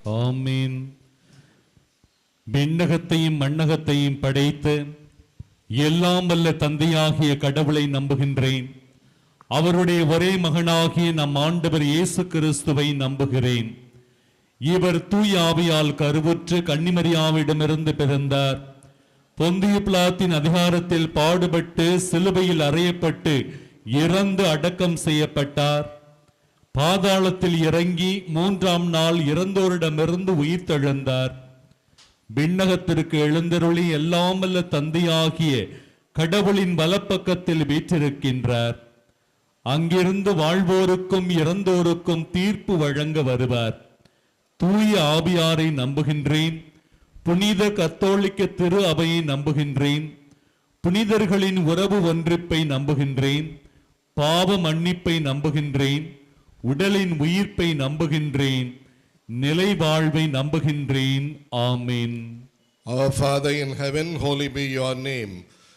ஆமென். விண்ணகத்தையும் மண்ணகத்தையும் படைத்து எல்லாம் வல்ல தந்தையாகிய கடவுளை நம்புகின்றேன். அவருடைய ஒரே மகனாகிய நம் ஆண்டவர் இயேசு கிறிஸ்துவை நம்புகிறேன். இவர் தூய ஆவியால் கருவுற்று கன்னிமரியாவிடமிருந்து பிறந்தார். பொந்திய பிலாத்தின் அதிகாரத்தில் பாடுபட்டு சிலுவையில் அறையப்பட்டு இறந்து அடக்கம் செய்யப்பட்டார். பாதாளத்தில் இறங்கி 3ஆம் நாள் இறந்தோரிடமிருந்து உயிர்த்தெழுந்தார். விண்ணகத்திற்கு எழுந்தருளி எல்லாம் வல்ல தந்தையாகிய கடவுளின் வலப்பக்கத்தில் வீற்றிருக்கின்றார். அங்கிருந்து வாழ்வோருக்கும் இறந்தோருக்கும் தீர்ப்பு வழங்க வருவார். தூய ஆவியாரை நம்புகின்றேன். புனித கத்தோலிக்க திரு அவையை நம்புகின்றேன். புனிதர்களின் உறவு ஒன்றிப்பை நம்புகின்றேன். பாவ மன்னிப்பை நம்புகின்றேன். உடலின் உயிர்ப்பை நம்புகின்றேன். நிலை வாழ்வை நம்புகின்றேன். ஆமென். Our Father in heaven, holy be your name.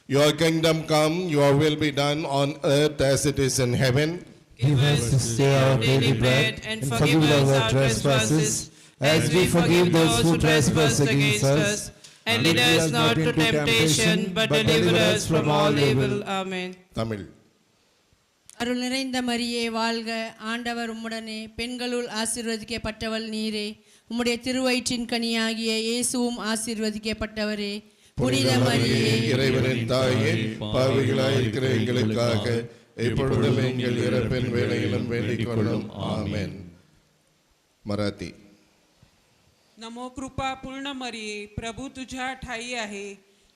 Your kingdom come, your will be done on earth as it is in heaven. Give us this day our daily bread, and forgive us our trespasses, as we forgive those who trespass against us. And lead us not into temptation, but deliver us from all evil. Amen. Tamil. அருள் நிறைந்த மரியே வாழ்க, ஆண்டவர் உம்முடனே, பெண்களுள் ஆசீர்வதிக்கப்பட்டவள் நீரே. உம்முடைய திருவயிற்றின் கனியாகிய இயேசுவும் ஆசீர்வதிக்கப்பட்டவரே. புனித மரியே, இறைவனின் தாயே, பாவிகளாயிருக்கிற எங்களுக்காக இப்பொழுதும் எங்கள் இறப்பின் வேளையிலும் வேண்டிக் கொள்ளும். ஆமென். मराठी. नमो कृपा पूर्ण मरिये, प्रभू तुझ्या ठाई आहे.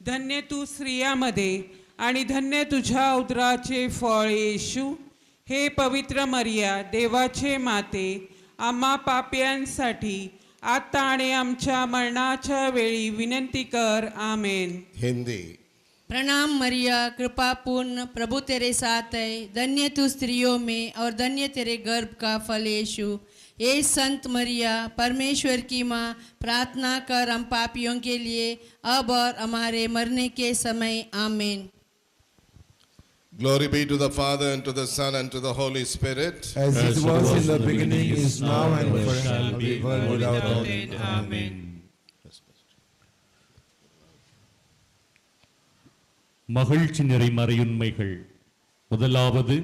धन्य तू स्त्रियामध्ये आणि धन्य तुझ्या उदराचे फळ येशू. हे पवित्र मरिया, देवाचे माते, आम्हा पाप्यांसाठी आता आणि आमच्या मरणाच्या वेळी विनंती कर. आमेन. हिंदी. प्रणाम मरिया, कृपा पूर्ण, प्रभु तेरे साथ है. धन्य तू स्त्रियों में और धन्य तेरे गर्भ का फल यीशु. ये संत मरिया, परमेश्वर की माँ, प्रार्थना कर हम पापियों के लिए अब और हमारे मरने के समय. आमीन. Glory be to the Father, and to the Son, and to the Holy Spirit. As it was in the beginning, is now, and forever shall be, world without end. Amen. மகிழ்ச்சி நிறை மறையுண்மைகள். முதலாவது,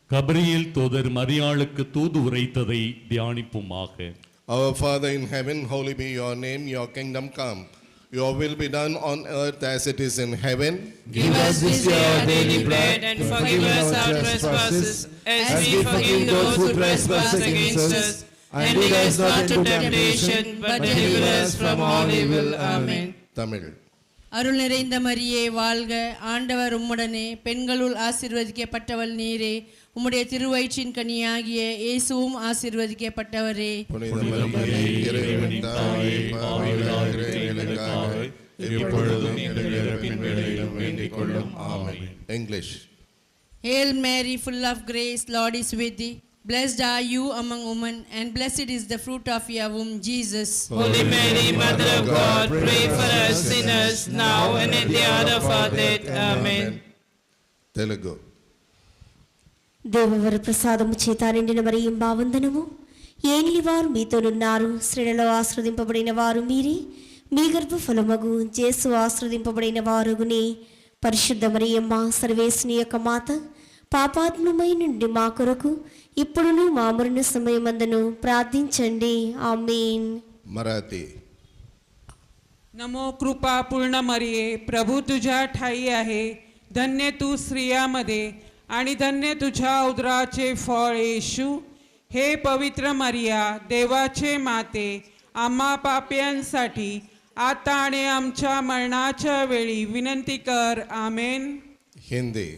கபிரியேல் தூதர் மரியாளுக்கு தூது உரைத்ததை தியானிப்புமாக. Our Father in heaven, holy be your name, your kingdom come. Your will be done on earth as it is in heaven. Give us this day our daily bread, and forgive us our trespasses, as we forgive those who trespass against us. And lead us not into temptation, but deliver us from all evil. Amen. Tamil. அருள் நிறைந்த மரியே வாழ்க, ஆண்டவர் உம்முடனே, பெண்களுள் ஆசீர்வதிக்கப்பட்டவள் நீரே. உம்முடைய திருவயிற்றின் கனியாகிய இயேசுவும் ஆசீர்வதிக்கப்பட்டவரே. புனித மரியே, இறைவனின் தாயே, பாவிகளாயிருக்கிற எங்களுக்காக இப்பொழுதும் எங்கள் இறப்பின் வேளையிலும் வேண்டிக் கொள்ளும். ஆமென். English. Hail Mary, full of grace, Lord is with thee. Blessed are you among women, and blessed is the fruit of your womb, Jesus. Holy Mary, Mother of God, pray for us sinners, now and at the hour of our death. Amen. Telugu. దేవవర ప్రసాదము చేత నిండిన మరియమ్మ వందనము. ఏలిని వారు మీతోనున్నారు, స్త్రీలలో ఆశ్రదింపబడిన వారు మీరే. మీ గర్భఫలమగు యేసు ఆశ్రదింపబడిన వారుగునే. పరిశుద్ధ మరియమ్మ, సర్వేశ్వని యొక్క మాత, పాపాత్మమై నుండి మా కొరకు ఇప్పుడును మా మరణ సమయమందును ప్రార్థించండి. ఆమేన్. मराठी. नमो कृपा पूर्ण मरिये, प्रभू तुझ्या ठाई आहे. धन्य तू स्त्रियामध्ये आणि धन्य तुझ्या उदराचे फळ येशू. हे पवित्र मरिया, देवाचे माते, आम्हा पाप्यांसाठी आता आणि आमच्या मरणाच्या वेळी विनंती कर. आमेन. हिंदी.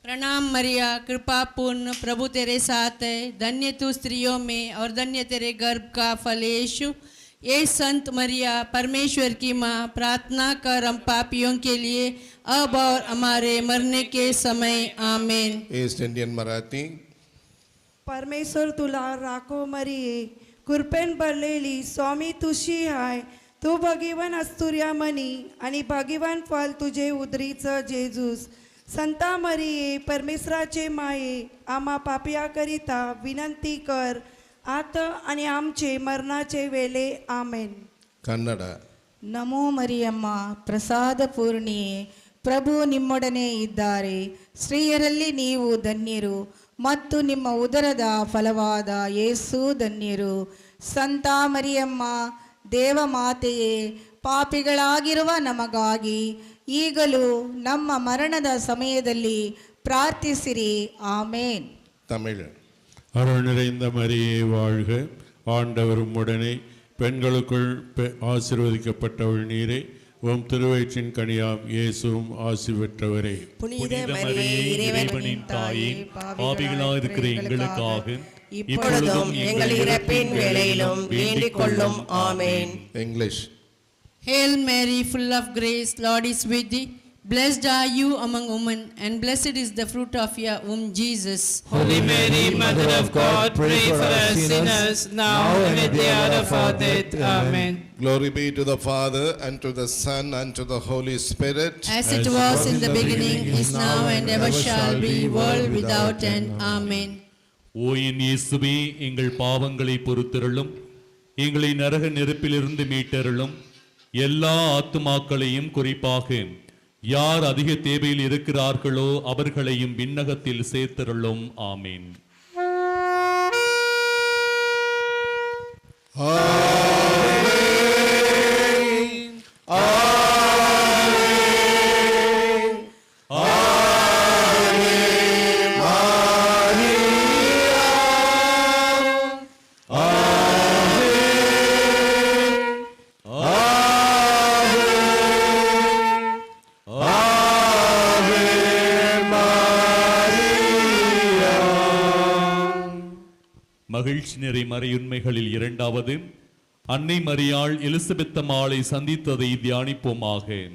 प्रणाम मरिया, कृपा पूर्ण, प्रभु तेरे साथ है. धन्य तू स्त्रियों में और धन्य तेरे गर्भ का फल यीशु. ये संत मरिया, परमेश्वर की माँ, प्रार्थना कर हम पापियों के लिए अब और हमारे मरने के समय. आमेन. East Indian Marathi. परमेश्वर तुला राखो मरिये, कृपेन भरलेली स्वामी तुझी हाय. तू भगीवन अस्तुर्या मनी, आणि भगीवन फल तुझे उदरीचं जेजूस. संता मरिये, परमेश्वराचे माये, आम्हा पापियाकरिता विनंती कर. आता आणि आमचे मरणाचे वेळे आमेन. ಕನ್ನಡ. ನಮೋ ಮರಿಯಮ್ಮ ಪ್ರಸಾದ ಪೂರ್ಣಿಯೇ ಪ್ರಭು ನಿಮ್ಮೊಡನೆ ಇದ್ದಾರೆ, ಸ್ತ್ರೀಯರಲ್ಲಿ ನೀವು ಧನ್ಯರು ಮತ್ತು ನಿಮ್ಮ ಉದರದ ಫಲವಾದ ಯೇಸು ಧನ್ಯರು. ಸಂತ ಮರಿಯಮ್ಮ ದೇವಮಾತೆಯೇ, ಪಾಪಿಗಳಾಗಿರುವ ನಮಗಾಗಿ ಈಗಲೂ ನಮ್ಮ ಮರಣದ ಸಮಯದಲ್ಲಿ ಪ್ರಾರ್ಥಿಸಿರಿ. ಆಮೇನ್. தமிழ். அருள் நிறைந்த மரியே வாழ்க, ஆண்டவர் உம்முடனே, பெண்களுக்குள் ஆசீர்வதிக்கப்பட்டவள் நீரே, உம் திருவயிற்றின் கனியாம் இயேசுவும் ஆசி பெற்றவரே. புனித மரியே, இறைவனின் தாயே, பாவிகளாயிருக்கிற எங்களுக்காக இப்பொழுதும் எங்கள் இறப்பின் வேளையிலும் வேண்டிக் கொள்ளும். ஆமென். English. Hail Mary, full of grace, Lord is with thee. Blessed are you among women, and blessed is the fruit of your womb, Jesus. Holy Mary, Mother of God, pray for us sinners, now and at the hour of our death. Amen. Glory be to the Father, and to the Son, and to the Holy Spirit. As it was in the beginning, is now, and ever shall be, world without end. Amen. ஓ என் இயேசுவே, எங்கள் பாவங்களை பொறுத்தருளும், எங்களை நரக நெருப்பிலிருந்து மீட்டருளும், எல்லா ஆத்துமாக்களையும் குறிப்பாக யார் அதிக தேவையில் இருக்கிறார்களோ அவர்களையும் விண்ணகத்தில் சேர்த்தருளும். ஆமீன். மகிழ்ச்சி நிறை மறையுண்மைகளில் இரண்டாவது, அன்னை மரியாள் Elizabeth அம்மாளை சந்தித்ததை தியானிப்போமாக.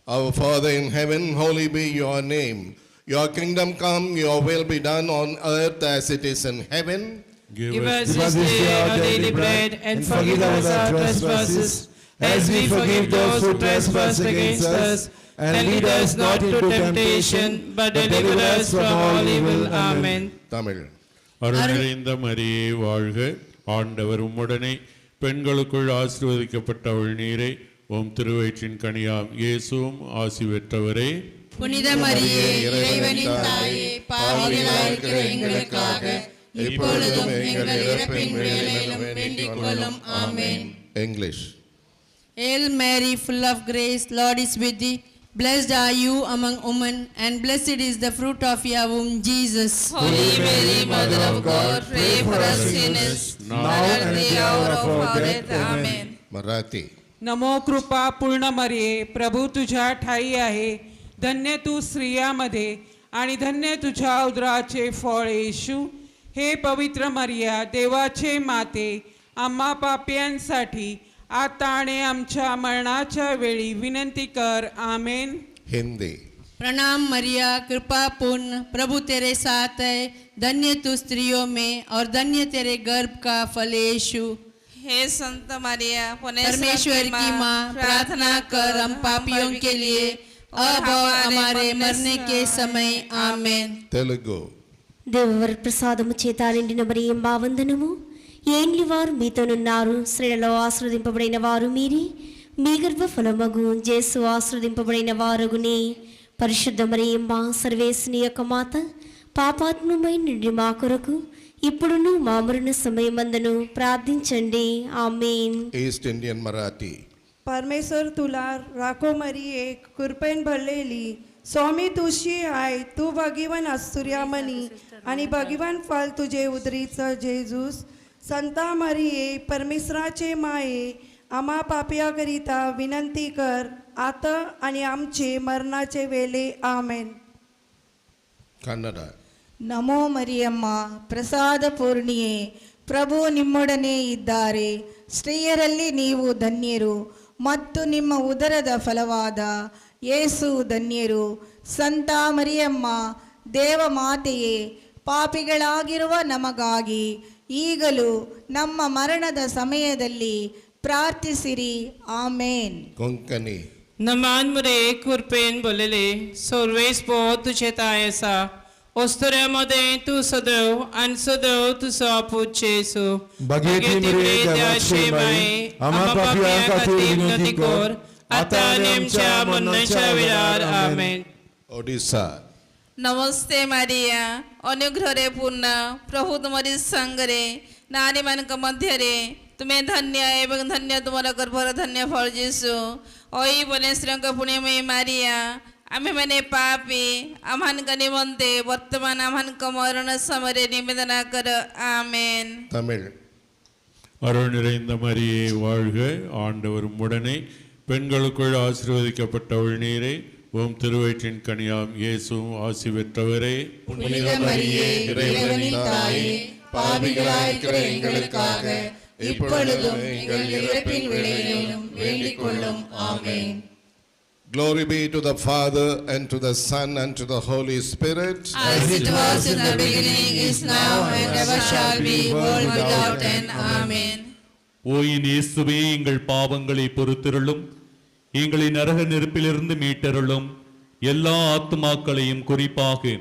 Our Father in heaven, holy be your name. Your kingdom come, your will be done on earth as it is in heaven. Give us this day our daily bread, and forgive us our trespasses, as we forgive those who trespass against us. And lead us not into temptation, but deliver us from all evil. Amen. Tamil. அருள் நிறைந்த மரியே வாழ்க, ஆண்டவர் உம்முடனே, பெண்களுக்குள் ஆசீர்வதிக்கப்பட்டவள் நீரே, உம் திருவயிற்றின் கனியாம் இயேசுவும் ஆசி பெற்றவரே. புனித மரியே, இறைவனின் தாயே, பாவிகளாயிருக்கிற எங்களுக்காக இப்பொழுதும் எங்கள் இறப்பின் வேளையிலும் வேண்டிக் கொள்ளும். ஆமென். English. Hail Mary, full of grace, Lord is with thee. Blessed are you among women, and blessed is the fruit of your womb, Jesus. Holy Mary, Mother of God, pray for us sinners, now and at the hour of our death. Amen. Marathi. नमो कृपा पूर्ण मरिये, प्रभू तुझ्या ठाई आहे, धन्य तू स्त्रियामध्ये आणि धन्य तुझ्या उदराचे फळ येशू. हे पवित्र मरिया, देवाचे माते, आम्हा पाप्यांसाठी आता आणि आमच्या मरणाच्या वेळी विनंती कर. आमेन. हिंदी. प्रणाम मरिया, कृपा पूर्ण, प्रभु तेरे साथ है, धन्य तू स्त्रियों में और धन्य तेरे गर्भ का फल यीशु. हे संत मरिया, परमेश्वर की माँ, प्रार्थना कर हम पापियों के लिए अब और हमारे मरने के समय. आमेन. तेलुगु. దేవవర ప్రసాదము చేత నిండిన మరియమ్మ వందనము. ఏండ్లి వారు మీతోనున్నారు, స్త్రీలలో ఆశీర్వదింపబడిన వారు మీరే, మీ గర్భఫలమగు యేసు ఆశీర్వదింపబడిన వారగునే. పరిశుద్ధ మరియమ్మ, సర్వేశ్వని యొక్క మాత, పాపాత్మమై నుండి మా కొరకు ఇప్పుడును మా మరణ సమయమందును ప్రార్థించండి. ఆమేన్. East Indian Marathi. परमेश्वर तुला राखो मरिये, कृपेन भरलेली, स्वामी तुझी आहे, तू भगीवन असुर्यामणी आणि भगीवन फल तुझे उदरीचं जेजूस. संता मरिये, परमेश्वराचे माये, आम्हा पापियाकरिता विनंती कर, आता आणि आमचे मरणाचे वेळे. आमेन. कन्नड. ನಮೋ ಮರಿಯಮ್ಮ ಪ್ರಸಾದ ಪೂರ್ಣಿಯೇ, ಪ್ರಭು ನಿಮ್ಮೊಡನೆ ಇದ್ದಾರೆ, ಸ್ತ್ರೀಯರಲ್ಲಿ ನೀವು ಧನ್ಯರು ಮತ್ತು ನಿಮ್ಮ ಉದರದ ಫಲವಾದ ಯೇಸು ಧನ್ಯರು. ಸಂತ ಮರಿಯಮ್ಮ ದೇವಮಾತೆಯೇ, ಪಾಪಿಗಳಾಗಿರುವ ನಮಗಾಗಿ ಈಗಲೂ ನಮ್ಮ ಮರಣದ ಸಮಯದಲ್ಲಿ ಪ್ರಾರ್ಥಿಸಿರಿ. ಆಮೇನ್. ओस्तऱ्यामध्ये तू सदैव आणि सदैव तुझा पूज येसू बागेती मरे देवाचे माये आम्हा पापियां खातीर विनंती कर आता आणि आमच्या मरणाच्या वेळार आमेन. ओडिशा. नमस्ते मारिया अनुग्रह पूर्ण प्रभु तुमरी संगरे नारी मानक मध्य रे तुम्हें धन्य एवं धन्य तुम्हारा गर्भर धन्य फल जीसु ओई बने श्रंक पुण्य में मारिया आम्ही मने पापी आम्हान निमंते वर्तमान आम्हान मरण समरे निवेदना कर आमेन. தமிழ். அருள் நிறைந்த மரியே வாழ்க, ஆண்டவர் உம்முடனே, பெண்களுக்குள் ஆசீர்வதிக்கப்பட்டவள் நீரே, உம் திருவயிற்றின் கனியாம் இயேசுவும் ஆசி பெற்றவரே. புனித மரியே இறைவனின் தாயே பாவிகளாயிருக்கிற எங்களுக்காக இப்பொழுதும் எங்கள் இறப்பின் வேளையிலும் வேண்டிக் கொள்ளும். ஆமென். Glory be to the Father, and to the Son, and to the Holy Spirit. As it was in the beginning, is now, and ever shall be, world without end. Amen. ஓயின் இயேசுவே, எங்கள் பாவங்களை பொறுத்திருளும், எங்களை நரக நெருப்பிலிருந்து மீட்டருளும், எல்லா ஆத்துமாக்களையும் குறிப்பாக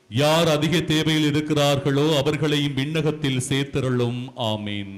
யார் அதிக தேவையில் இருக்கிறார்களோ அவர்களையும் விண்ணகத்தில் சேர்த்திருளும். ஆமீன்.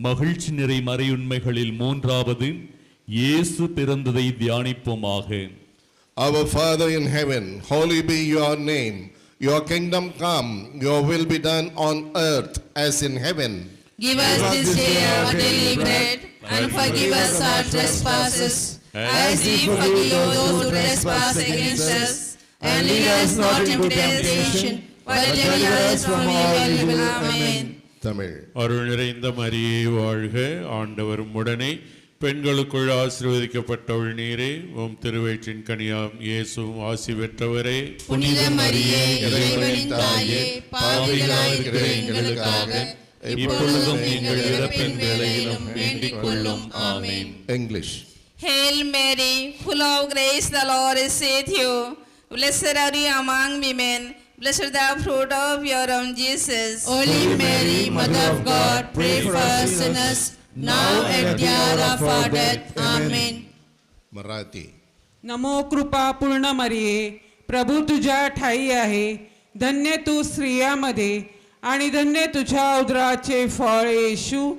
மகிழ்ச்சி நிறை மறையுண்மைகளில் மூன்றாவது இயேசு பிறந்ததை தியானிப்போமாக. Our Father in heaven, holy be your name. Your kingdom come, your will be done on earth as in heaven. Give us this day our daily bread, and forgive us our trespasses, as we forgive those who trespass against us. And lead us not into temptation, but deliver us from evil. Amen. Tamil. அருள் நிறைந்த மரியே வாழ்க, ஆண்டவர் உம்முடனே, பெண்களுக்குள் ஆசீர்வதிக்கப்பட்டவள் நீரே, உம் திருவயிற்றின் கனியாம் இயேசுவும் ஆசி பெற்றவரே. புனித மரியே இறைவனின் தாயே பாவிகளாயிருக்கிற எங்களுக்காக இப்பொழுதும் எங்கள் இறப்பின் வேளையிலும் வேண்டிக் கொள்ளும். ஆமென். English. Hail Mary, full of grace, the Lord is with you. Blessed are you among women. Blessed the fruit of your womb, Jesus. Holy Mary, Mother of God, pray for us sinners, now at the hour of our death. Amen. Marathi. नमो कृपा पूर्ण मरिये, प्रभू तुझ्या ठाई आहे, धन्य तू स्त्रियामध्ये आणि धन्य तुझ्या उदराचे फळ येशू.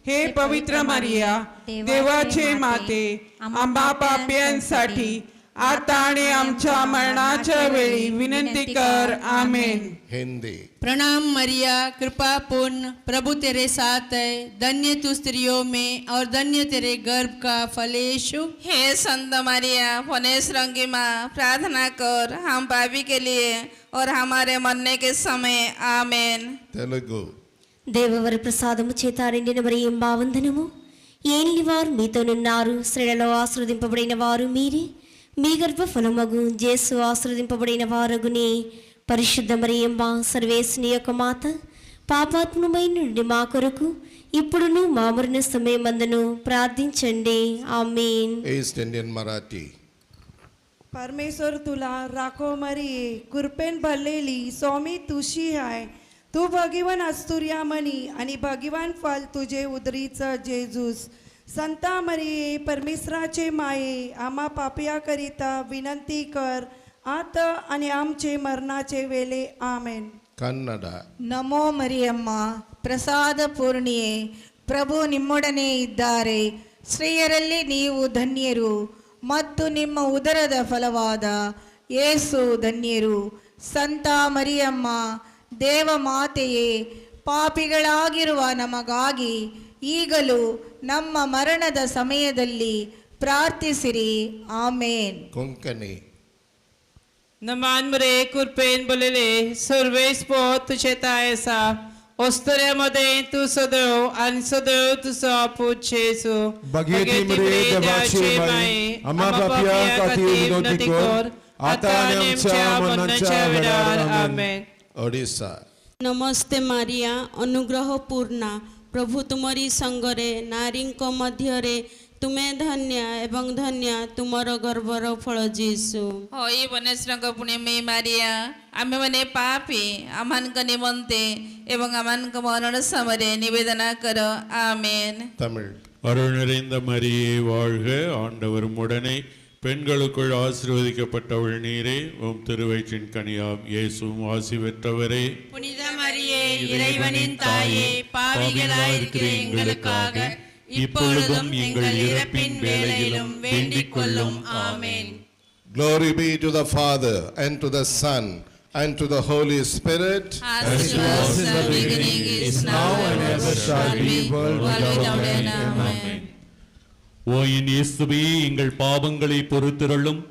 हे पवित्र मरिया, देवाचे माते, आम्हा पाप्यांसाठी आता आणि आमच्या मरणाच्या वेळी विनंती कर. आमेन. हिंदी. प्रणाम मरिया, कृपा पूर्ण, प्रभु तेरे साथ है, धन्य तू स्त्रियों में और धन्य तेरे गर्भ का फल यीशु. हे संत मरिया, पुण्यश्रृंगी की माँ, प्रार्थना कर हम पापी के लिए और हमारे मरने के समय. आमेन. तेलुगु. దేవవర ప్రసాదము చేత నిండిన మరియమ్మ వందనము. ఏలిన వారు మీతోనున్నారు, స్త్రీలలో ఆశీర్వదింపబడిన వారు మీరే, మీ గర్భఫలమగు యేసు ఆశీర్వదింపబడిన వారగునే. పరిశుద్ధ మరియమ్మ సర్వేశ్వని యొక్క మాత, పాపాత్ములమైన నుండి మా కొరకు ఇప్పుడును మా మరణ సమయమందును ప్రార్థించండి. ఆమేన్. East Indian Marathi. परमेश्वर तुला राखो मरिये, कृपेन भरलेली स्वामी तुशी आहे. तू भगीवन अस्तुर्या मनी आणि भगीवान फल तुझे उदरीचं जेजूस. संता मरिये परमेश्वराचे माये, आम्हा पापियाकरिता विनंती कर आता आणि आमचे मरणाचे वेळे. आमेन. ಕನ್ನಡ. ನಮೋ ಮರಿಯಮ್ಮ, ಪ್ರಸಾದ ಪೂರ್ಣಿಯೇ, ಪ್ರಭು ನಿಮ್ಮೊಡನೆ ಇದ್ದಾರೆ, ಸ್ತ್ರೀಯರಲ್ಲಿ ನೀವು ಧನ್ಯರು, ಮತ್ತು ನಿಮ್ಮ ಉದರದ ಫಲವಾದ ಯೇಸು ಧನ್ಯರು. ಸಂತ ಮರಿಯಮ್ಮ, ದೇವ ಮಾತೆಯೇ, ಪಾಪಿಗಳಾಗಿರುವ ನಮಗಾಗಿ ಈಗಲೂ ನಮ್ಮ ಮರಣದ ಸಮಯದಲ್ಲಿ ಪ್ರಾರ್ಥಿಸಿರಿ. ಆಮೇನ್. ಕೊಂಕಣಿ. नमान मरे कुरपेन बोलेले सर्वेस पोत तुझे तायसा ओस्तऱ्यामध्ये तू सदैव आणि सदैव तुझा पूज येसू. बागेती मरे देवाचे माये आम्हा पापियां खातीर विनंती कर आता आणि आमच्या मरणाच्या वेळेवर आमेन. ओडिशा. नमस्ते मारिया अनुग्रह पूर्णा प्रभु तुमरी संगरे नारी मध्यरे तुमे धन्य एवं धन्य तुमर गर्भर फल जीसु. होई बनेश्वर पुण्य में मारिया आमे मने पापी अमान का निमंते एवं अमान का मरण समरे निवेदना करो आमेन. தமிழ். அருள் நிறைந்த மரியே வாழ்க, ஆண்டவர் உடனே பெண்களுக்குள் ஆசீர்வதிக்கப்பட்டவள் நீரே, உம் திருவயிற்றின் கனியாம் இயேசுவும் ஆசி பெற்றவரே. புனித மரியே இறைவனின் தாயே பாவிகளாயிருக்கிற எங்களுக்காக இப்பொழுதும் எங்கள் இறப்பின் வேளையிலும் வேண்டிக் கொள்ளும் ஆமென். Glory be to the Father and to the Son and to the Holy Spirit. As it was in the beginning, is now, and ever shall be, world without end. Amen. ஓ என் இயேசுவே, எங்கள் பாவங்களை பொறுத்தருளும்,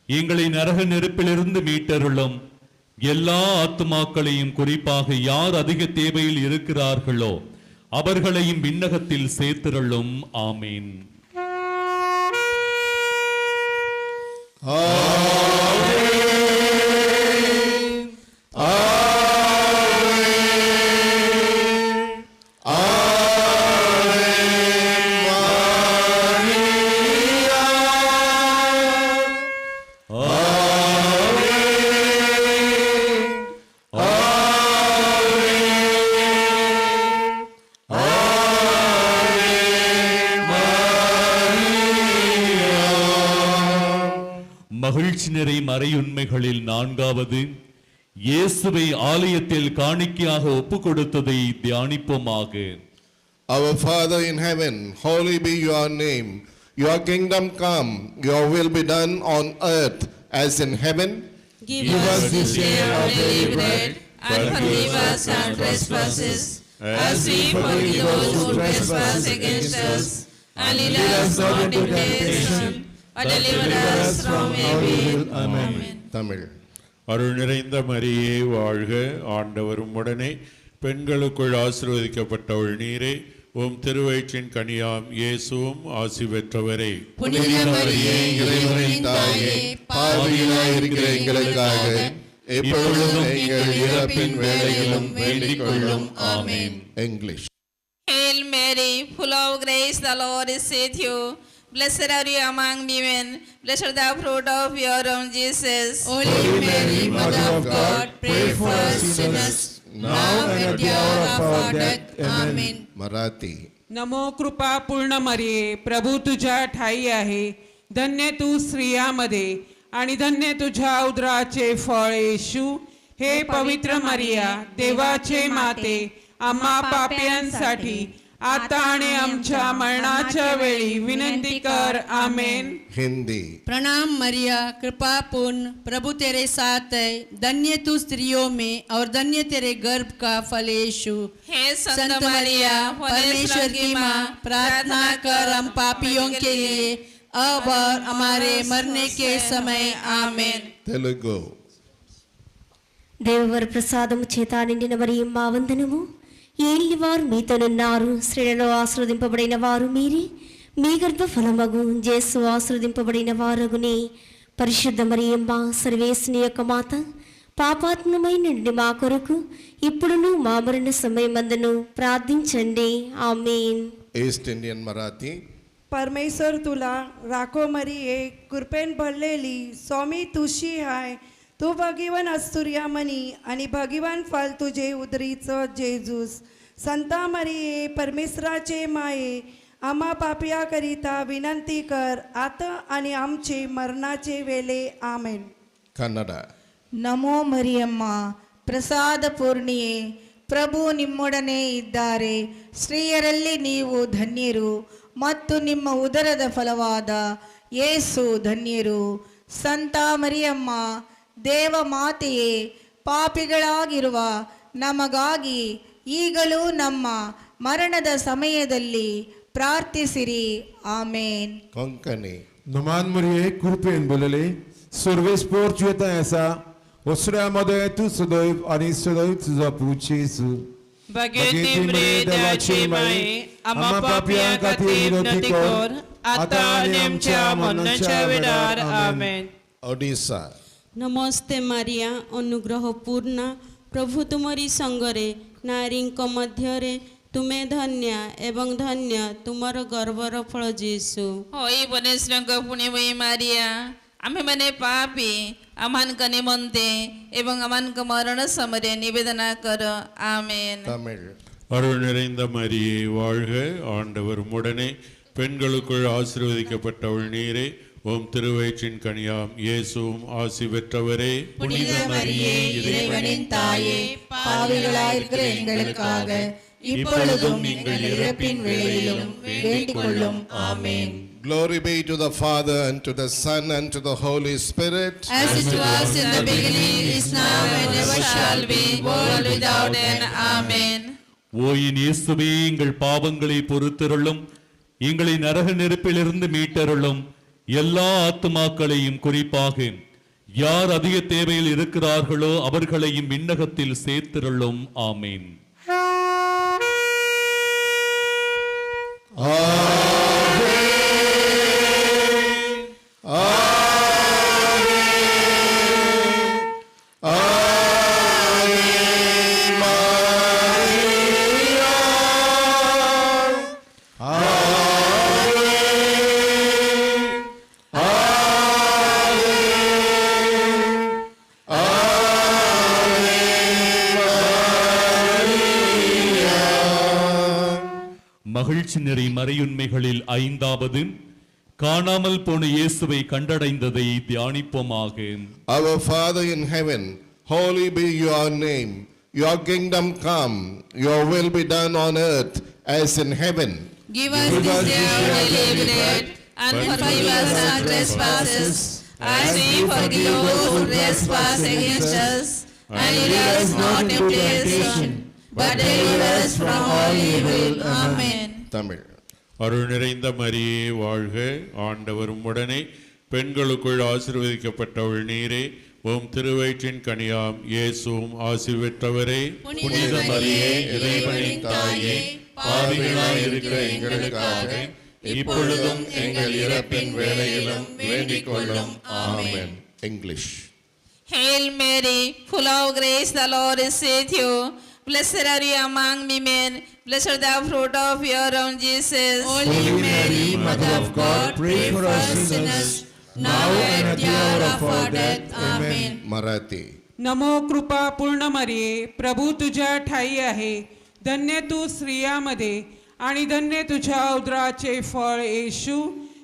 எங்களை நரக நெருப்பிலிருந்து மீட்டருளும். எல்லா ஆத்துமாக்களையும், குறிப்பாக யார் அதிக தேவையில் இருக்கிறார்களோ அவர்களையும் விண்ணகத்தில் சேர்த்திருளும். ஆமீன். மகிழ்ச்சி நிறை மறையுண்மைகளில் நான்காவது, இயேசுவை ஆலயத்தில் காணிக்கையாக ஒப்பு கொடுத்ததை தியானிப்போமாக. Our Father in heaven, holy be your name. Your kingdom come, your will be done on earth as in heaven. Give us this day our daily bread, and forgive us our trespasses, as we forgive those who trespass against us. And lead us not into temptation, but deliver us from evil. Amen. Tamil. அருள் நிறைந்த மரியே வாழ்க, ஆண்டவரும் உடனே பெண்களுக்குள் ஆசீர்வதிக்கப்பட்டவள் நீரே, உம் திருவயிற்றின் கனியாம் இயேசுவும் ஆசி பெற்றவரே. புனித மரியே இறைவனின் தாயே, பாவிகளாயிருக்கிற எங்களுக்காக இப்பொழுதும் எங்கள் இறப்பின் வேளையிலும் வேண்டிக் கொள்ளும். ஆமென். English. Hail Mary, full of grace, the Lord is with you. Blessed are you among women, blessed the fruit of your womb, Jesus. Holy Mary, Mother of God, pray for us sinners, now and at the hour of our death. Amen. Marathi. नमो कृपा पूर्ण मरिये, प्रभु तुझ्या ठाई आहे. धन्य तू स्त्रियामध्ये आणि धन्य तुझ्या उदराचे फळ येशू. हे पवित्र मरिया, देवाचे माते, आम्हा पापियांसाठी आता आणि आमच्या मरणाच्या वेळी विनंती कर. आमेन. हिंदी. प्रणाम मरिया, कृपा पूर्ण, प्रभु तेरे साथ है. धन्य तू स्त्रियों में और धन्य तेरे गर्भ का फल यीशु. हे संत मरिया, परमेश्वर की माँ, प्रार्थना कर हम पापियों के लिए अब और हमारे मरने के समय. आमेन. तेलुगु. దేవవర ప్రసాదము చేత నిండిన మరియమ్మ వందనము. ఏలిన వారు మీతోనున్నారు, స్త్రీలలో ఆశీర్వదింపబడిన వారు మీరే, మీ గర్భఫలమగు యేసు ఆశీర్వదింపబడిన వారగునే. పరిశుద్ధ మరియమ్మ, సర్వేశ్వని యొక్క మాత, పాపాత్మమైన మా కొరకు ఇప్పుడును మా మరణ సమయమందును ప్రార్థించండి. ఆమేన్. East Indian Marathi. परमेश्वर तुला राखो मरिये, कृपेन भरलेली स्वामी तुशी हाय. तू भगीवन अस्तुर्या मनी आणि भगीवन फल तुझे उदरीचं जेजूस. संता मरिये, परमेश्वराचे माये, आम्हा पापियाकरिता विनंती कर, आता आणि आमचे मरणाचे वेळे. आमेन. कन्नड. ನಮೋ ಮರಿಯಮ್ಮ, ಪ್ರಸಾದ ಪೂರ್ಣಿಯೇ, ಪ್ರಭು ನಿಮ್ಮೊಡನೆ ಇದ್ದಾರೆ. ಸ್ತ್ರೀಯರಲ್ಲಿ ನೀವು ಧನ್ಯರು, ಮತ್ತು ನಿಮ್ಮ ಉದರದ ಫಲವಾದ ಯೇಸು ಧನ್ಯರು. ಸಂತ ಮರಿಯಮ್ಮ, ದೇವ ಮಾತೆಯೇ, ಪಾಪಿಗಳಾಗಿರುವ ನಮಗಾಗಿ ಈಗಲೂ ನಮ್ಮ ಮರಣದ ಸಮಯದಲ್ಲಿ ಪ್ರಾರ್ಥಿಸಿರಿ. ಆಮೇನ್. कोंकणी. नमान मरिये, कृपेन बोलले, सर्वेस पोर्च येता ऐसा, वस्त्रामध्ये तू सदैव आणि सदैव तुझा पूछ येसू. भगवती मरिये, देवाची माये, आम्हा पापियां खातीर विनंती कर, आता आणि आमच्या मरणाच्या वेळार. आमेन. ओडिशा. ନମସ୍ତେ ମାରିଆ ଅନୁଗ୍ରହ ପୂର୍ଣ୍ଣା ପ୍ରଭୁ ତୁମରି ସଙ୍ଗରେ ନାରୀଙ୍କ ମଧ୍ୟରେ ତୁମେ ଧନ୍ୟା ଏବଂ ଧନ୍ୟ ତୁମର ଗର୍ଭର ଫଳ ଯୀଶୁ। ହୋଇ ବନେଶ୍ୱରଙ୍କ ପୁଣ୍ୟମୟୀ ମାରିଆ ଆମ୍ଭେମାନେ ପାପୀ ଆମମାନଙ୍କ ନିମନ୍ତେ ଏବଂ ଆମମାନଙ୍କ ମରଣ ସମୟରେ ନିବେଦନ କର ଆମେନ୍। தமிழ். அருள் நிறைந்த மரியே வாழ்க, ஆண்டவர் உடனே பெண்களுக்குள் ஆசீர்வதிக்கப்பட்டவள் நீரே, உம் திருவயிற்றின் கனியாம் இயேசுவும் ஆசி பெற்றவரே. புனித மரியே இறைவனின் தாயே, பாவிகளாயிருக்கிற எங்களுக்காக இப்பொழுதும் எங்கள் இறப்பின் வேளையிலும் வேண்டிக் கொள்ளும் ஆமென். Glory be to the Father, and to the Son, and to the Holy Spirit. As it was in the beginning, is now, and ever shall be, world without end. Amen. ஓயின் இயேசுவே, எங்கள் பாவங்களை பொறுத்தருளும், எங்களை நரக நெருப்பிலிருந்து மீட்டருளும், எல்லா ஆத்துமாக்களையும் குறிப்பாக யார் அதிக தேவையில் இருக்கிறார்களோ அவர்களையும் விண்ணகத்தில் சேர்த்திருளும். ஆமேன். மகிழ்ச்சி நிறை மறையுண்மைகளில் ஐந்தாவது, காணாமல் போன இயேசுவை கண்டடைந்ததை தியானிப்போமாக. Our Father in heaven, holy be your name. Your kingdom come. Your will be done on earth as in heaven. Give us this day our daily bread, and forgive us our trespasses, as we forgive those who trespass against us. And lead us not into temptation, but deliver us from all evil. Amen. Tamil. அருள் நிறைந்த மரியே வாழ்க, ஆண்டவர் உடனே பெண்களுக்குள் ஆசீர்வதிக்கப்பட்டவள் நீரே, உம் திருவயிற்றின் கனியாம் இயேசுவும் ஆசி பெற்றவரே. புனித மரியே இறைவனின் தாயே, பாவிகளாய் இருக்கிற எங்களுக்காக இப்பொழுதும் எங்கள் இறப்பின் வேளையிலும் வேண்டிக் கொள்ளும். ஆமென். English. Hail Mary, full of grace, the Lord is with you. Blessed are you among women, blessed the fruit of your womb, Jesus. Holy Mary, Mother of God, pray for us sinners, now and at the hour of our death. Amen. Marathi. नमो कृपा पूर्ण मरिये, प्रभू तुझ्या ठाई आहे. धन्य तू स्त्रियामध्ये आणि धन्य तुझ्या उदराचे फळ येशू.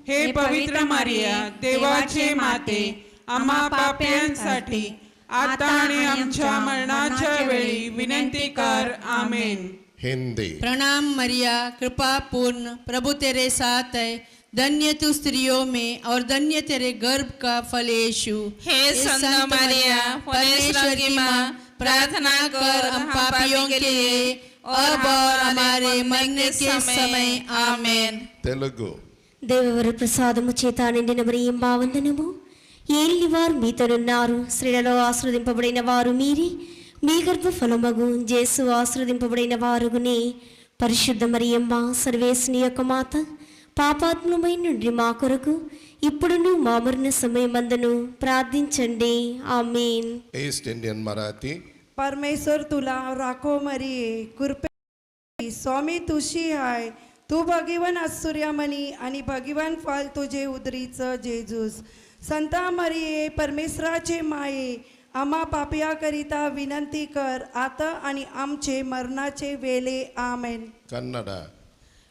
हे पवित्र मारिया, देवाचे माते, आम्हा पाप्यांसाठी आता आणि आमच्या मरणाच्या वेळी विनंती कर. आमेन. हिंदी. प्रणाम मरिया, कृपा पूर्ण, प्रभु तेरे साथ है, धन्य तू स्त्रियों में और धन्य तेरे गर्भ का फल यीशु। हे संत मरिया, परमेश्वर की माँ, प्रार्थना कर हम पापियों के लिए अब और हमारे मरने के समय. आमेन. तेलुगु. దేవవర ప్రసాదము చేత నిండిన మరియం వందనము. ఏలిన వారు మీతోనున్నారు, స్త్రీలలో ఆశీర్వదింపబడిన వారు మీరే, మీ గర్భఫలమగు యేసు ఆశీర్వదింపబడిన వారుగునే. పరిశుద్ధ మరియమ్మ, సర్వేశ్వని యొక్క మాత, పాపాత్మమైన నుండి మా కొరకు ఇప్పుడును మా మరణ సమయమందును ప్రార్థించండి. ఆమేన్. East Indian Marathi. परमेश्वर तुला राखो मरिये, कृपे स्वामी तुशी हाय. तू भगीवन आस्तुर्यामणी आणि भगीवन फल तुझे उदरीचं जेजूस. संता मरिये, परमेश्वराचे माये, आम्हा पापियाकरिता विनंती कर, आता आणि आमचे मरणाचे वेळे. आमेन. कन्नड.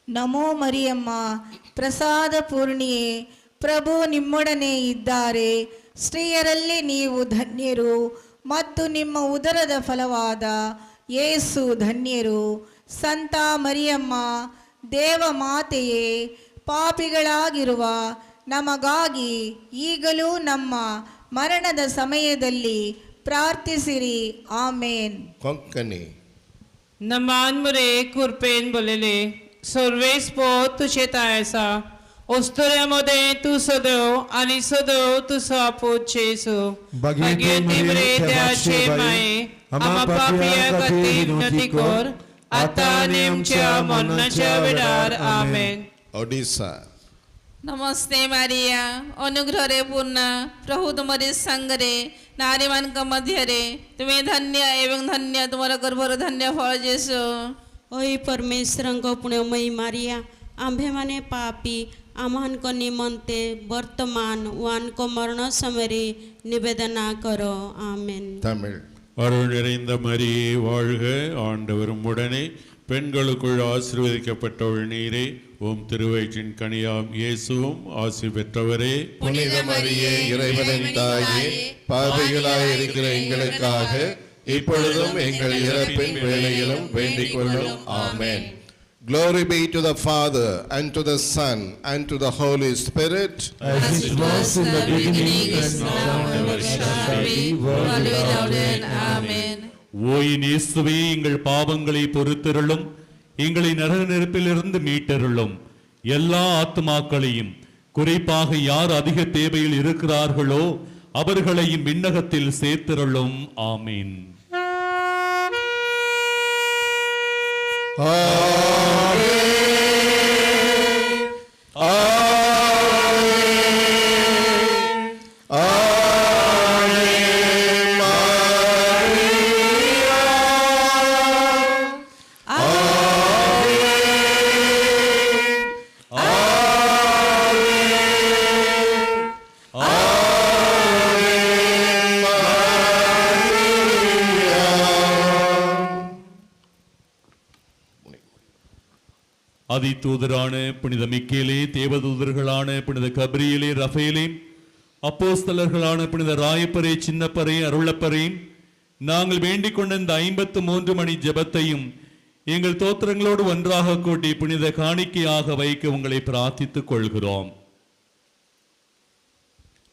ನಮೋ ಮರಿಯಮ್ಮ, ಪ್ರಸಾದ ಪೂರ್ಣಿಯೇ, ಪ್ರಭು ನಿಮ್ಮೊಡನೆ ಇದ್ದಾರೆ. ಸ್ತ್ರೀಯರಲ್ಲಿ ನೀವು ಧನ್ಯರು, ಮತ್ತು ನಿಮ್ಮ ಉದರದ ಫಲವಾದ ಯೇಸು ಧನ್ಯರು. ಸಂತ ಮರಿಯಮ್ಮ, ದೇವ ಮಾತೆಯೇ, ಪಾಪಿಗಳಾಗಿರುವ ನಮಗಾಗಿ ಈಗಲೂ ನಮ್ಮ ಮರಣದ ಸಮಯದಲ್ಲಿ ಪ್ರಾರ್ಥಿಸಿರಿ. ಆಮೇನ್. Konkani. Namanmure kurpen bolele, Sarves पो तुझे तायसा, ओस्तुऱ्यामध्ये तू सदव आणि सदव तुझा पोट चेसो. भाग्यवती मरे त्याचे माये, आम्हा पापिया गती विनंती कर, आता आणि आमच्या मरणाच्या वेळार. आमेन. ओडिशा. ନମସ୍ତେ ମାରିଆ ଅନୁଗ୍ରହରେ ପୂର୍ଣ୍ଣ ପ୍ରଭୁ ତୁମରି ସାଙ୍ଗରେ ନାରୀମାନଙ୍କ ମଧ୍ୟରେ ତୁମେ ଧନ୍ୟ ଏବଂ ଧନ୍ୟ ତୁମର ଗର୍ଭର ଧନ୍ୟ ଫଳ ଯୀଶୁ। ओई परमेश्वरଙ୍କ पुण्यमयी मारिया आम्भेमाने पापी आम्हानଙ୍କ निमन्ते वर्तमान वानको मरण समୟରେ निवेदना करो आमेन। தமிழ். அருள் நிறைந்த மரியே வாழ்க, ஆண்டவர் உடனே பெண்களுக்குள் ஆசீர்வதிக்கப்பட்டவள் நீரே, உம் திருவயிற்றின் கனியாம் இயேசுவும் ஆசி பெற்றவரே. புனித மரியே இறைவனின் தாயே, பாவிகளாய் இருக்கிற எங்களுக்காக இப்பொழுதும் எங்கள் இறப்பின் வேளையிலும் வேண்டிக் கொள்ளும். ஆமென். Glory be to the Father and to the Son and to the Holy Spirit. As it was in the beginning, and now and ever shall be, world without end. Amen. ஓயின் இயேசுவே, எங்கள் பாவங்களை பொறுத்தருளும், எங்களை நரக நெருப்பிலிருந்து மீட்டருளும். எல்லா ஆத்துமாக்களையும், குறிப்பாக யார் அதிக தேவையில் இருக்கிறார்களோ அவர்களையும் விண்ணகத்தில் சேர்த்தருளும். ஆமீன். அதிதூதரான புனித மிக்கேலே, தேவதூதர்களான புனித கபிரியேலே, ரஃபேலே, அப்போஸ்தலர்களான புனித ராயப்பரே, சின்னப்பரே, அருளப்பரே, நாங்கள் வேண்டிக் கொண்ட இந்த 53 மணி ஜெபத்தையும் எங்கள் தோத்திரங்களோடு ஒன்றாக கூட்டி புனித காணிக்கையாக வைக்க உங்களை பிரார்த்தித்துக் கொள்கிறோம்.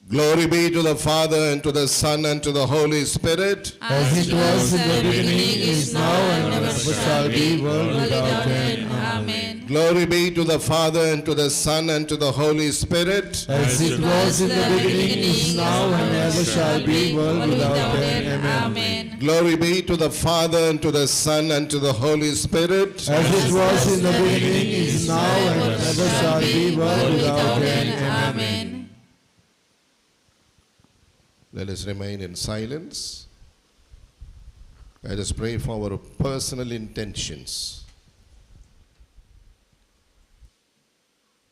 Glory be to the Father and to the Son and to the Holy Spirit. As it was in the beginning, is now, and ever shall be, world without end. Amen. Glory be to the Father and to the Son and to the Holy Spirit. As it was in the beginning, is now, and ever shall be, world without end. Amen. Glory be to the Father and to the Son and to the Holy Spirit. As it was in the beginning, is now, and ever shall be, world without end. Amen. Let us remain in silence. Let us pray for our personal intentions.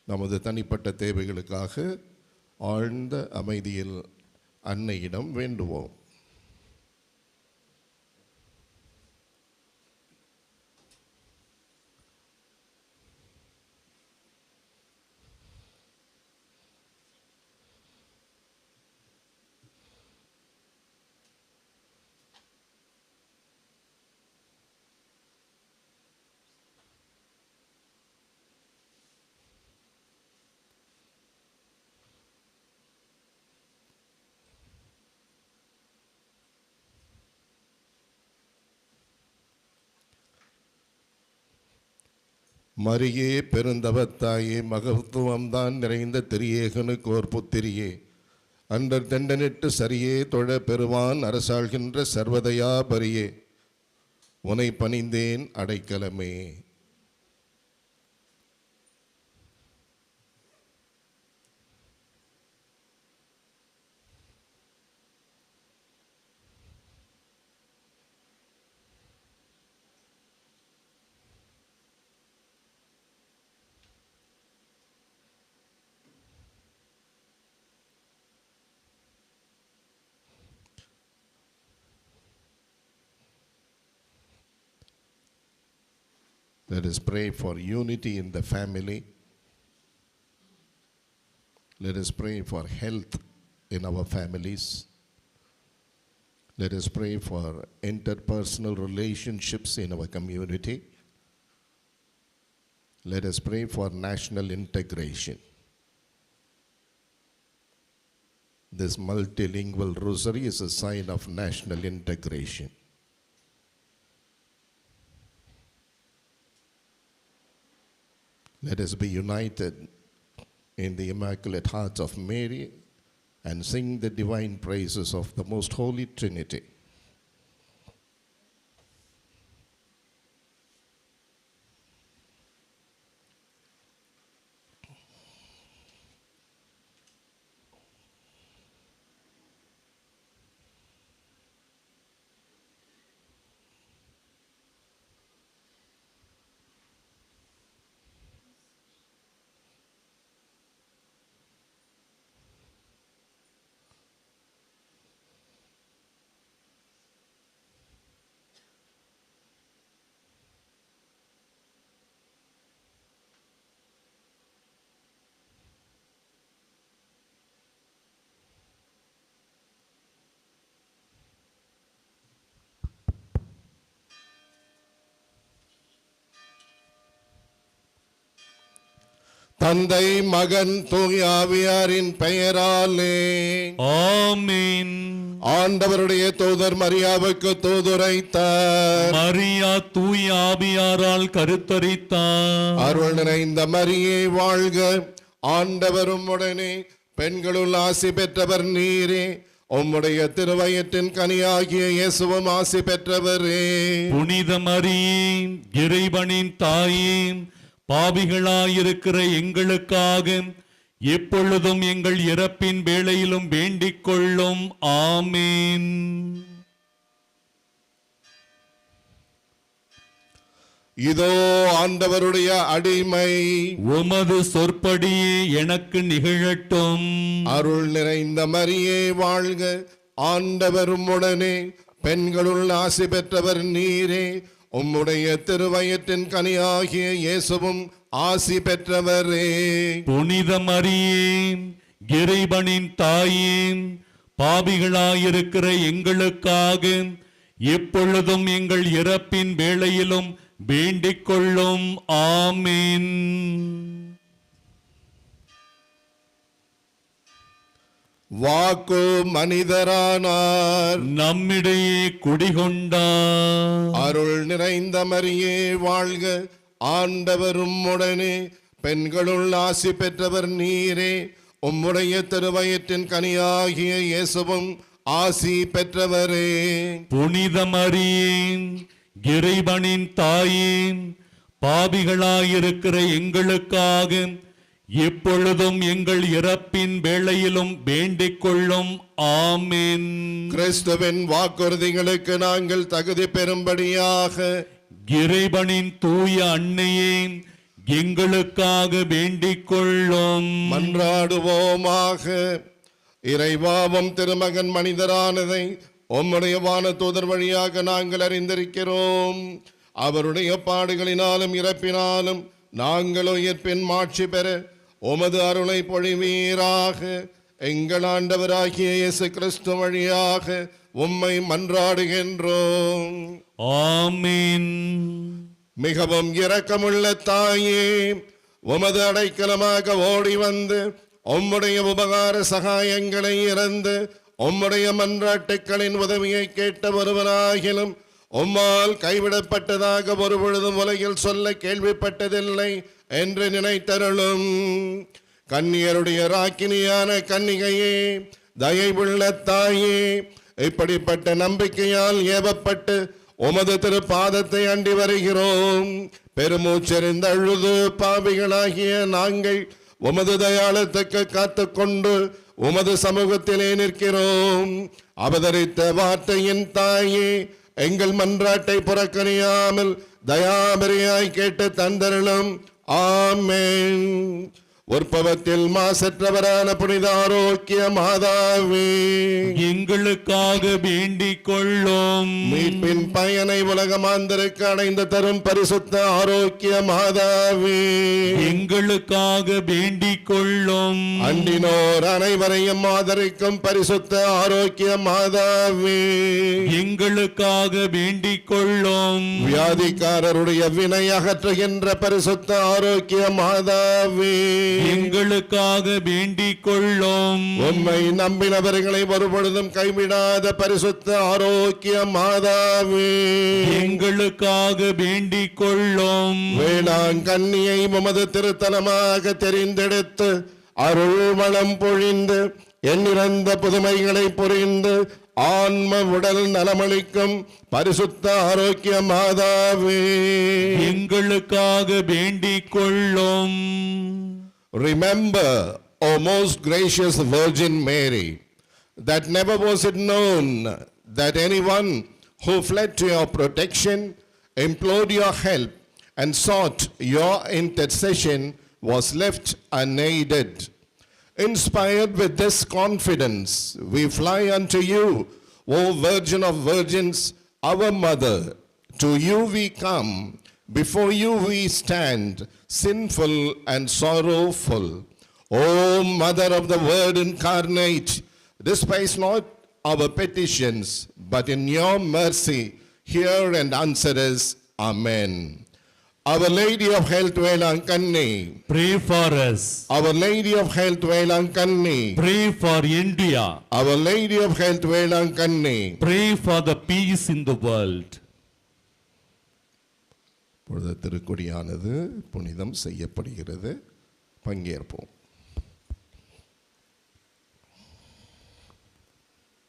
நமது தனிப்பட்ட தேவைகளுக்காக ஆழ்ந்த அமைதியில் அன்னையிடம் வேண்டுவோம். மரியே பெருந்தவத்தாயே, மகத்துவம்தான் நிறைந்த திரியேகனுக்கு ஓர் புத்திரியே, அன்றர் தெண்டனிட்டு சரியே தொழ பெறுவான் அரசாள்கின்ற சர்வதயா பரியே, உனை பணிந்தேன் அடைக்கலமே. Let us pray for unity in the family. Let us pray for health in our families. Let us pray for interpersonal relationships in our community. Let us pray for national integration. This multilingual rosary is a sign of national integration. Let us be united in the Immaculate Heart of Mary and sing the divine praises of the Most Holy Trinity. தந்தை மகன் தூய ஆவியாரின் பெயராலே ஆமென். ஆண்டவருடைய தூதர் மரியாவுக்கு தூதுரைத்தார். மரியா தூய ஆவியாரால் கருத்தரித்தார். அருள் நிறைந்த மரியே வாழ்க, ஆண்டவரும் உடனே பெண்களுள் ஆசி பெற்றவர் நீரே, உம்முடைய திருவயிற்றின் கனியாகிய இயேசுவும் ஆசி பெற்றவரே. புனித மரியே, இறைவனின் தாயே, பாவிகளாயிருக்கிற எங்களுக்காக எப்பொழுதும் எங்கள் இறப்பின் வேளையிலும் வேண்டிக் கொள்ளும். ஆமென். இதோ ஆண்டவருடைய அடிமை, உமது சொற்படியே எனக்கு நிகழட்டும். அருள் நிறைந்த மரியே வாழ்க, ஆண்டவரும் உடனே பெண்களுள் ஆசி பெற்றவர் நீரே, உம்முடைய திருவயிற்றின் கனியாகிய இயேசுவும் ஆசி பெற்றவரே. புனித மரியே, இறைவனின் தாயே, பாவிகளாயிருக்கிற எங்களுக்காக எப்பொழுதும் எங்கள் இறப்பின் வேளையிலும் வேண்டிக் கொள்ளும். ஆமென். வாக்கு மனிதரானார், நம்மிடையே குடிகொண்டார். அருள் நிறைந்த மரியே வாழ்க, ஆண்டவரும் உடனே பெண்களுள் ஆசி பெற்றவர் நீரே, உம்முடைய திருவயிற்றின் கனியாகிய இயேசுவும் ஆசி பெற்றவரே. புனித மரியே, இறைவனின் தாயே, பாவிகளாயிருக்கிற எங்களுக்காக எப்பொழுதும் எங்கள் இறப்பின் வேளையிலும் வேண்டிக் கொள்ளும். ஆமென். கிறிஸ்துவின் வாக்குறுதிகளுக்கு நாங்கள் தகுதி பெறும்படியாக இறைவனின் தூய அன்னையே, எங்களுக்காக வேண்டிக் கொள்ளும். மன்றாடுவோமாக. இறைவாவும் திருமகன் மனிதரானதை உம்முடைய வானதூதர் வழியாக நாங்கள் அறிந்திருக்கிறோம். அவருடைய பாடுகளினாலும் இறப்பினாலும் நாங்கள் உயிர்ப்பின் மாட்சி பெற உமது அருளை பொழிவீராக. எங்கள் ஆண்டவராகிய இயேசு கிறிஸ்து வழியாக உம்மை மன்றாடுகின்றோம். ஆமென். மிகவும் இரக்கமுள்ள தாயே, உமது அடைக்கலமாக ஓடி வந்து உம்முடைய உபகார சகாயங்களை இறந்து உம்முடைய மன்றாட்டுக்களின் உதவியை கேட்ட ஒருவராகிலும் உம்மால் கைவிடப்பட்டதாக ஒரு பொழுதும் உலகில் சொல்ல கேள்விப்பட்டதில்லை என்று நினைத்தருளும். கன்னியருடைய ராக்கினியான கன்னிகையே, தயவுள்ள தாயே, இப்படிப்பட்ட நம்பிக்கையால் ஏவப்பட்டு உமது திருப்பாதத்தை அண்டி வருகிறோம். பெருமூச்செறிந்த அழுது பாவிகளாகிய நாங்கள் உமது தயாளத்துக்கு காத்துக்கொண்டு உமது சமூகத்திலே நிற்கிறோம். அவதரித்த வார்த்தையின் தாயே, எங்கள் மன்றாட்டை புறக்கணியாமல் தயாபரியாய் கேட்டு தந்தருளும். ஆமென். உற்பவத்தில் மாசற்றவரான புனித ஆரோக்கிய மாதாவே, எங்களுக்காக வேண்டிக் கொள்ளும். மீட்பின் பயனை உலக மாந்தருக்கு அடைந்து தரும் பரிசுத்த ஆரோக்கிய மாதாவே, எங்களுக்காக வேண்டிக் கொள்ளும். அண்டினோர் அனைவரையும் ஆதரிக்கும் பரிசுத்த ஆரோக்கிய மாதாவே, எங்களுக்காக வேண்டிக் கொள்ளும். வியாதிக்காரருடைய வினை அகற்றுகின்ற பரிசுத்த ஆரோக்கிய மாதாவே, எங்களுக்காக வேண்டிக் கொள்ளும். உம்மை நம்பினவர்களை ஒருபொழுதும் கைவிடாத பரிசுத்த ஆரோக்கிய மாதாவே, எங்களுக்காக வேண்டிக் கொள்ளும். வேளாங்கண்ணியை உமது திருத்தலமாக தெரிந்தெடுத்து அருள் வளம் பொழிந்து எண்ணிறந்த புதுமைகளை புரிந்து ஆன்ம உடல் நலமளிக்கும் பரிசுத்த ஆரோக்கிய மாதாவே, எங்களுக்காக வேண்டிக் கொள்ளும். Remember, O most gracious Virgin Mary, that never was it known that anyone who fled to your protection, implored your help, and sought your intercession was left unaided. Inspired with this confidence, we fly unto you, O Virgin of Virgins, our Mother. To you we come, before you we stand, sinful and sorrowful. O Mother of the Word incarnate, despise not our petitions, but in your mercy hear and answer us. Amen. Our Lady of Health Velankanni, Pray for us. Our Lady of Health Velankanni, Pray for India. Our Lady of Health Velankanni. Pray for the peace in the world. பொழுது திருக்கொடியானது புனிதம் செய்யப்படுகிறது. பங்கேற்போம்.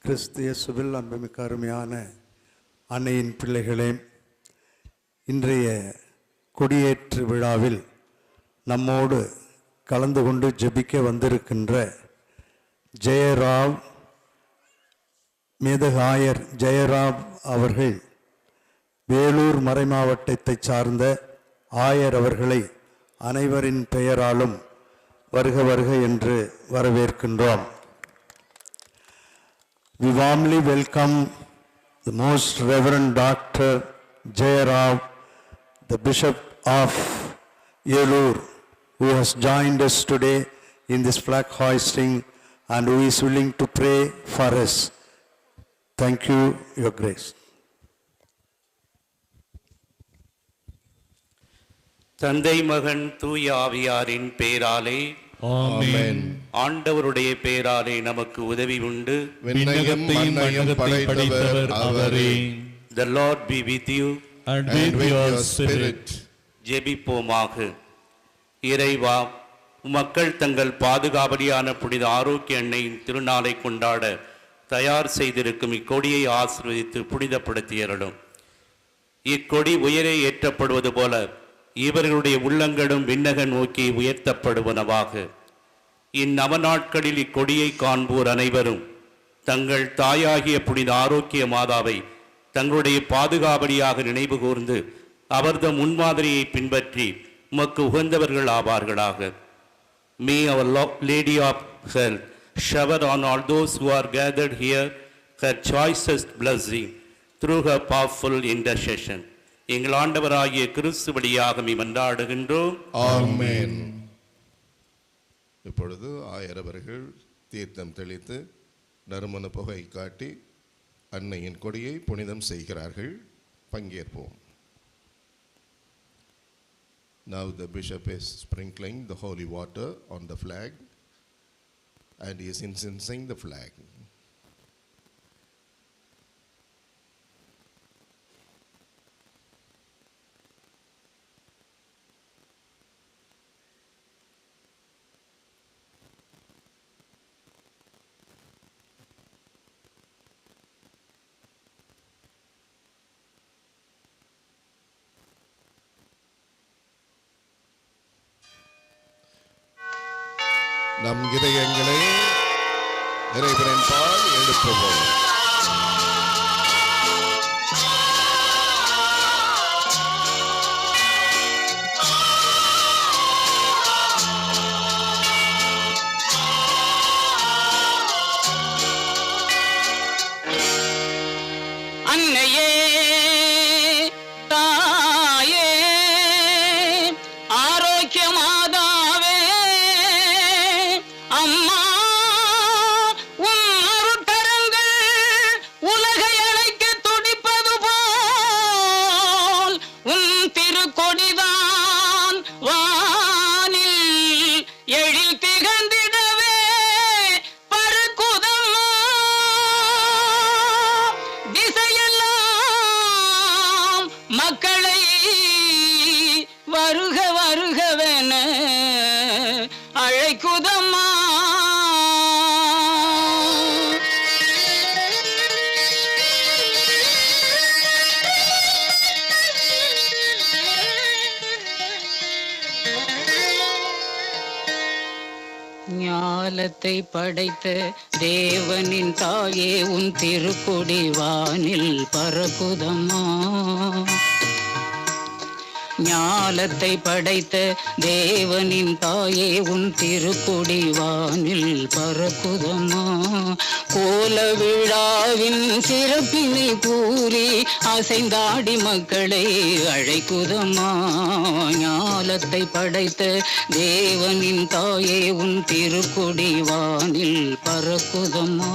கிறிஸ்து இயேசுவில் அன்புமிக்க அருமையான அன்னையின் பிள்ளைகளே, இன்றைய கொடியேற்று விழாவில் நம்மோடு கலந்து கொண்டு ஜெபிக்க வந்திருக்கின்ற ஜெயராவ் மேதகாயர் ஜெயராவ் அவர்கள் வேலூர் மறைமாவட்டத்தைச் சார்ந்த ஆயர் அவர்களை அனைவரின் பெயராலும் வருக வருக என்று வரவேற்கின்றோம். We warmly welcome the Most Reverend Dr. Jayarav, the Bishop of Yelur, who has joined us today in this flag hoisting and who is willing to pray for us. Thank you, Your Grace. தந்தை மகன் தூய ஆவியாரின் பேராலே ஆமென். ஆண்டவருடைய பேராலே நமக்கு உதவி உண்டு. விண்ணகத்தையும் மண்ணையும் படைத்தவர் அவரே. The Lord be with you. And with your spirit. ஜெபிப்போமாக. இறைவா, மக்கள் தங்கள் பாதுகாவலியான புனித ஆரோக்கிய அன்னையின் திருநாளை கொண்டாட தயார் செய்திருக்கும் இக்கொடியை ஆசீர்வதித்து புனிதப்படுத்தியருளும். இக்கொடி உயரே ஏற்றப்படுவது போல இவர்களுடைய உள்ளங்களும் விண்ணக நோக்கி உயர்த்தப்படுவனவாக. இந்நவநாட்களில் இக்கொடியை காண்போர் அனைவரும் தங்கள் தாயாகிய புனித ஆரோக்கிய மாதாவை தங்களுடைய பாதுகாவலியாக நினைவு கூர்ந்து அவரது முன்மாதிரியை பின்பற்றி உமக்கு உகந்தவர்கள் ஆவார்களாக. May our Lady of Health shower on all those who are gathered here her choicest blessing through her powerful intercession. எங்கள் ஆண்டவராகிய கிறிஸ்து வழியாக மன்றாடுகின்றோம். ஆமென். இப்பொழுது ஆயர் அவர்கள் தீர்த்தம் தெளித்து நறுமண புகை காட்டி அன்னையின் கொடியை புனிதம் செய்கிறார்கள். பங்கேற்போம். Now the bishop is sprinkling the holy water on the flag and he is incensing the flag. நம் இதயங்களை இறைவனின் பால் எழுப்புவோம். அன்னையே தாயே ஆரோக்கிய மாதாவே அம்மா உன் அருட்கரங்கள் உலகை அழைக்க துடிப்பது போல் உன் திருக்கொடிதான் வானில் எழில் திகழ்ந்திடவே பறக்குதம்மா. திசையெல்லாம் மக்களை வருக வருகவென அழைக்குதம்மா. ஞாலத்தை படைத்த தேவனின் தாயே உன் திருக்கொடி வானில் பறக்குதம்மா. ஞாலத்தை படைத்த தேவனின் தாயே உன் திருக்கொடி வானில் பறக்குதம்மா. கோல விழாவின் சிறப்பினை கூறி அசைந்தாடி மக்களை அழைக்குதம்மா. ஞாலத்தை படைத்த தேவனின் தாயே உன் திருக்கொடி வானில் பறக்குதம்மா.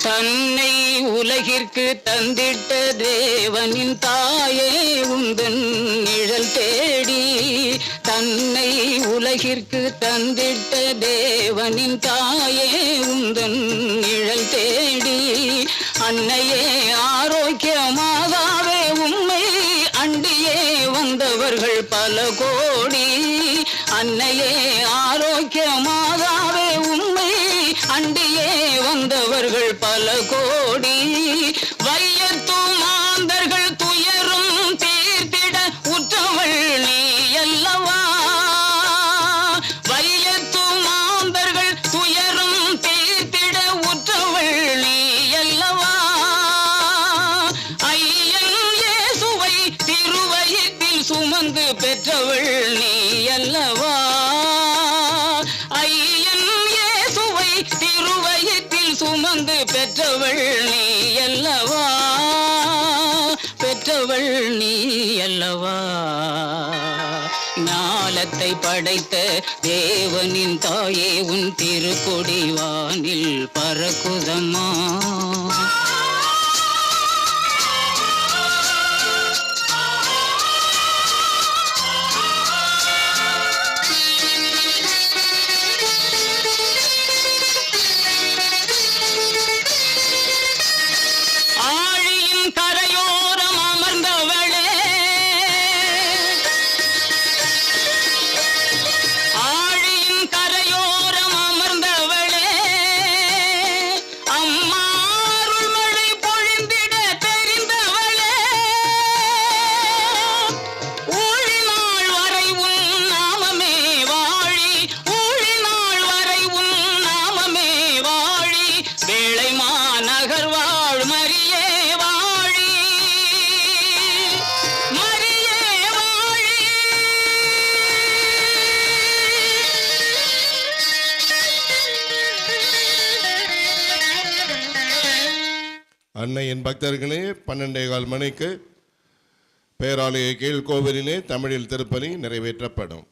தன்னை உலகிற்கு தந்திட்ட தேவனின் தாயே உந்தன் நிழல் தேடி, தன்னை உலகிற்கு தந்திட்ட தேவனின் தாயே உந்தன் நிழல் தேடி, அன்னையே ஆரோக்கியமாகவே உம்மை அண்டியே வந்தவர்கள் பல கோடி, அன்னையே ஆரோக்கியமாகவே உம்மை அண்டியே வந்தவர்கள் பல கோடி, வையத்து மாந்தர்கள் துயரும் தீர்த்திட உற்றவள் நீ அல்லவா, வையத்து மாந்தர்கள் துயரும் தீர்த்திட உற்றவள் நீ அல்லவா, ஐயன் இயேசுவை திருவயிற்றில் சுமந்து பெற்றவள் நீ அல்லவா, ஐயன் இயேசுவை திருவயிற்றில் சுமந்து பெற்றவள் நீ அல்லவா, பெற்றவள் நீ அல்லவா. ஞாலத்தை படைத்த தேவனின் தாயே உன் திருக்கொடி வானில் பறக்குதம்மா, ஆழியின் கரையோரம் அமர்ந்தவளே, ஆழியின் கரையோரம் அமர்ந்தவளே, அம்மா அருள்மழை பொழிந்திட தெரிந்தவளே, ஊழினாள் வரை உன் நாமமே வாழி, ஊழினாள் வரை உன் நாமமே வாழி, வேளை மாநகர் வாழ் மரியே வாழி, மரியே வாழி. அன்னையின் பக்தர்களே, 12:15 மணிக்கு பேராலய கீழ்கோவிலிலே தமிழில் திருப்பலி நிறைவேற்றப்படும்.